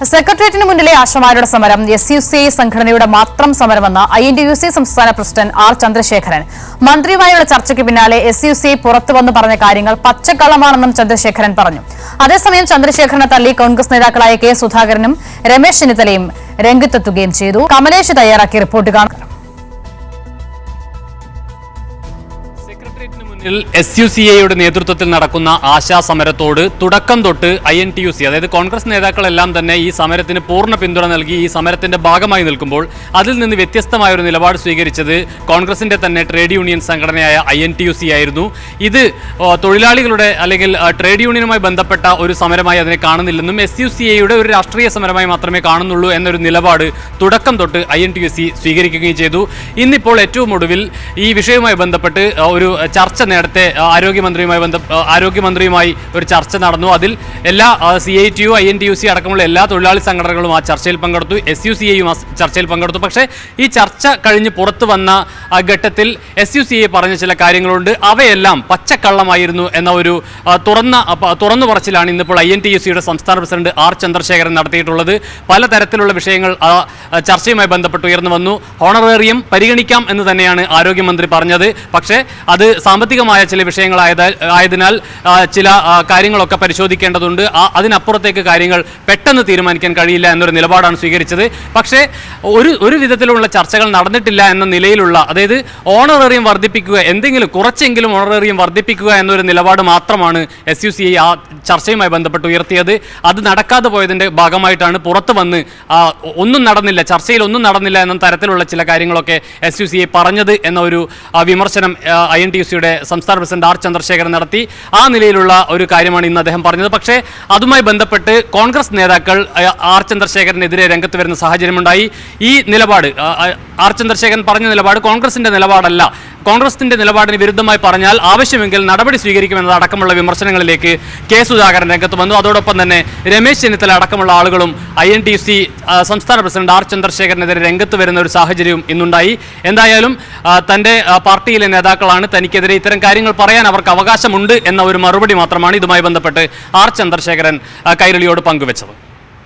സെക്രട്ടേറിയറ്റിന് മുന്നിലെ ആശമാരുടെ സമരം SUCI സംഘടനയുടെ മാത്രം സമരമെന്ന് INTUC സംസ്ഥാന പ്രസിഡന്റ് ആർ ചന്ദ്രശേഖരൻ. മന്ത്രിയുമായുള്ള ചർച്ചയ്ക്ക് പിന്നാലെ SUCI പുറത്തുവന്ന് പറഞ്ഞ കാര്യങ്ങൾ പച്ചക്കള്ളമാണെന്നും ചന്ദ്രശേഖരൻ പറഞ്ഞു. അതേസമയം ചന്ദ്രശേഖരനെ തള്ളി കോൺഗ്രസ് നേതാക്കളായ കെ സുധാകരനും രമേശ് ചെന്നിത്തലയും രംഗത്തെത്തുകയും ചെയ്തു. കമലേഷ് തയ്യാറാക്കിയ റിപ്പോർട്ട് കാണുക. സെക്രട്ടേറിയറ്റിന് മുന്നിൽ SUCIയുടെ നേതൃത്വത്തിൽ നടക്കുന്ന ആശാ സമരത്തോട് തുടക്കം തൊട്ട് INTUC അതായത് കോൺഗ്രസ് നേതാക്കളെല്ലാം തന്നെ ഈ സമരത്തിന് പൂർണ്ണ പിന്തുണ നൽകി ഈ സമരത്തിന്റെ ഭാഗമായി നിൽക്കുമ്പോൾ അതിൽ നിന്ന് വ്യത്യസ്തമായ ഒരു നിലപാട് സ്വീകരിച്ചത് കോൺഗ്രസിന്റെ തന്നെ ട്രേഡ് യൂണിയൻ സംഘടനയായ INTUC ആയിരുന്നു. ഇത് തൊഴിലാളികളുടെ അല്ലെങ്കിൽ ട്രേഡ് യൂണിയനുമായി ബന്ധപ്പെട്ട ഒരു സമരമായി അതിനെ കാണുന്നില്ലെന്നും SUCIയുടെ ഒരു രാഷ്ട്രീയ സമരമായി മാത്രമേ കാണുന്നുള്ളൂ എന്നൊരു നിലപാട് തുടക്കം തൊട്ട് INTUC സ്വീകരിക്കുകയും ചെയ്തു. ഇന്നിപ്പോൾ ഏറ്റവും ഒടുവിൽ ഈ വിഷയവുമായി ബന്ധപ്പെട്ട് ഒരു ചർച്ച നേരത്തെ ആരോഗ്യമന്ത്രിയുമായി ഒരു ചർച്ച നടന്നു. അതിൽ എല്ലാ CITU INTUC അടക്കമുള്ള എല്ലാ തൊഴിലാളി സംഘടനകളും ആ ചർച്ചയിൽ പങ്കെടുത്തു. SUCIയും ആ ചർച്ചയിൽ പങ്കെടുത്തു. പക്ഷേ ഈ ചർച്ച കഴിഞ്ഞ് പുറത്തു വന്ന SUCI പറഞ്ഞ ചില കാര്യങ്ങളുണ്ട്. അവയെല്ലാം പച്ചക്കള്ളമായിരുന്നു എന്ന ഒരു തുറന്നു പറച്ചിലാണ് ഇന്നിപ്പോൾ INTUCയുടെ സംസ്ഥാന പ്രസിഡന്റ് ആർ ചന്ദ്രശേഖരൻ നടത്തിയിട്ടുള്ളത്. പലതരത്തിലുള്ള വിഷയങ്ങൾ ചർച്ചയുമായി ബന്ധപ്പെട്ട് ഉയർന്നു വന്നു. ഹോണറേറിയം പരിഗണിക്കാം എന്ന് തന്നെയാണ് ആരോഗ്യമന്ത്രി പറഞ്ഞത്. പക്ഷേ അത് സാമ്പത്തികമായ ചില വിഷയങ്ങളായതിനാൽ ചില കാര്യങ്ങളൊക്കെ പരിശോധിക്കേണ്ടതുണ്ട്. അതിനപ്പുറത്തേക്ക് കാര്യങ്ങൾ പെട്ടെന്ന് തീരുമാനിക്കാൻ കഴിയില്ല എന്നൊരു നിലപാടാണ് സ്വീകരിച്ചത്. പക്ഷേ ഒരു വിധത്തിലുള്ള ചർച്ചകൾ നടന്നിട്ടില്ല എന്ന നിലയിലുള്ള, അതായത് ഓണറേറിയം വർദ്ധിപ്പിക്കുക, എന്തെങ്കിലും കുറച്ചെങ്കിലും ഓണറേറിയം വർദ്ധിപ്പിക്കുക എന്നൊരു നിലപാട് മാത്രമാണ് SUCI ആ ചർച്ചയുമായി ബന്ധപ്പെട്ട് ഉയർത്തിയത്. അത് നടക്കാതെ പോയതിൻ്റെ ഭാഗമായിട്ടാണ് പുറത്തു വന്ന് ഒന്നും നടന്നില്ല, ചർച്ചയിൽ ഒന്നും നടന്നില്ല എന്ന തരത്തിലുള്ള ചില കാര്യങ്ങളൊക്കെ SUCI പറഞ്ഞത് എന്ന ഒരു വിമർശനം INTUCയുടെ സംസ്ഥാന പ്രസിഡന്റ് ആർ ചന്ദ്രശേഖരൻ നടത്തി. ആ നിലയിലുള്ള ഒരു കാര്യമാണ് ഇന്ന് അദ്ദേഹം പറഞ്ഞത്. പക്ഷേ അതുമായി ബന്ധപ്പെട്ട് കോൺഗ്രസ് നേതാക്കൾ ആർ ചന്ദ്രശേഖരനെതിരെ രംഗത്ത് വരുന്ന സാഹചര്യമുണ്ടായി. ഈ നിലപാട് ആർ ചന്ദ്രശേഖരൻ പറഞ്ഞ നിലപാട് കോൺഗ്രസിന്റെ നിലപാടല്ല. കോൺഗ്രസിന്റെ നിലപാടിന് വിരുദ്ധമായി പറഞ്ഞാൽ ആവശ്യമെങ്കിൽ നടപടി സ്വീകരിക്കുമെന്നതടക്കമുള്ള വിമർശനങ്ങളിലേക്ക് കെ സുധാകരൻ രംഗത്ത് വന്നു. അതോടൊപ്പം തന്നെ രമേശ് ചെന്നിത്തല അടക്കമുള്ള ആളുകളും INTUC സംസ്ഥാന പ്രസിഡന്റ് ആർ ചന്ദ്രശേഖരനെതിരെ രംഗത്ത് വരുന്ന ഒരു സാഹചര്യവും ഇന്നുണ്ടായി. എന്തായാലും തൻ്റെ പാർട്ടിയിലെ നേതാക്കളാണ്, തനിക്കെതിരെ ഇത്തരം കാര്യങ്ങൾ പറയാൻ അവർക്ക് അവകാശമുണ്ട് എന്ന ഒരു മറുപടി മാത്രമാണ് ഇതുമായി ബന്ധപ്പെട്ട് ആർ ചന്ദ്രശേഖരൻ കൈരളിയോട് പങ്കുവച്ചത്.